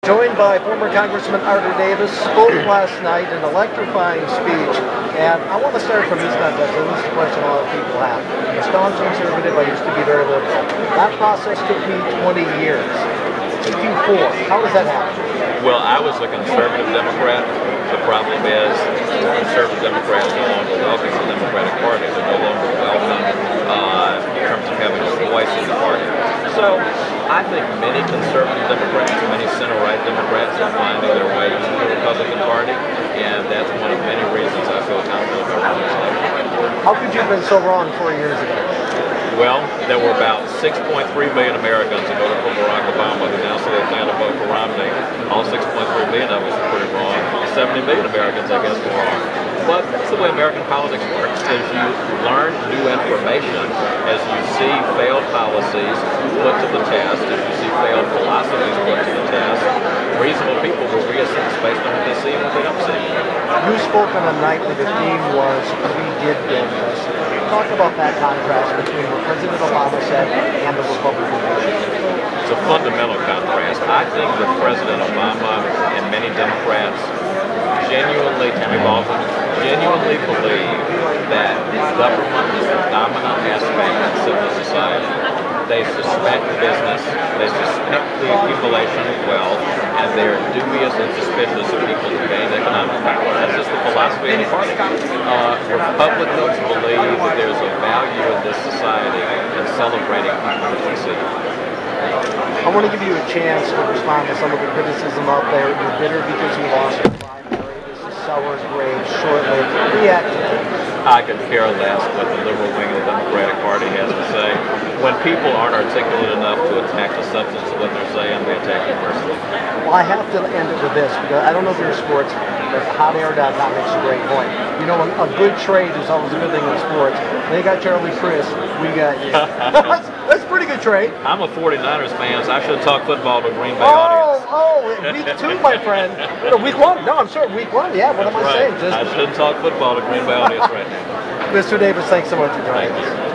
Joined by former Congressman Artur Davis, spoke last night in an electrifying speech, and I want to start from East Texas, and this is a question a lot of people have. A staunch conservative, I used to be very liberal. That process took me 20 years. It took you 4. How does that happen? Well, I was a conservative Democrat. The problem is conservative Democrats no longer welcome the Democratic Party. They're no longer welcome in terms of having a voice in the party. So I think many conservative Democrats, many center-right Democrats are finding their way into the Republican Party, and that's one of many reasons I feel confident about running this election. How could you have been so wrong 4 years ago? Well, there were about 6.3 million Americans who voted for Barack Obama who now say they plan to vote for Romney. All 6.3 million of us are pretty wrong. 70 million Americans, I guess, were wrong. But that's the way American politics works. As you learn new information, as you see failed policies put to the test, as you see failed philosophies put to the test, reasonable people will reassess based on what they see and what they don't see. You spoke on a night where the theme was, "We did build this." Talk about that contrast between what President Obama said and the Republican Party. It's a fundamental contrast. I think that President Obama and many Democrats genuinely believe that government is the dominant aspect in civil society. They suspect business, they suspect the accumulation of wealth, and they're dubious and suspicious of people who gain economic power. That's just the philosophy of the party. Republicans believe that there's a value in this society in celebrating people who succeed. I want to give you a chance to respond to some of the criticism out there. You're bitter because you lost your primary. This is sour grapes, short-lived. React to that. I could care less what the liberal wing of the Democratic Party has to say. When people aren't articulate enough to attack the substance of what they're saying, they attack you personally. Well, I have to end it with this, because I don't know if you're sports, but hotair.com makes a great point. You know, a good trade is always a good thing in sports. They got Charlie Chris, we got you. That's a pretty good trade. I'm a 49ers fan, so I should talk football to a Green Bay audience. Week 2, my friend. Week 1. No, I'm sorry, week 1. Yeah, what am I saying? I shouldn't talk football to Green Bay audience right now. Mr. Davis, thanks so much for joining us.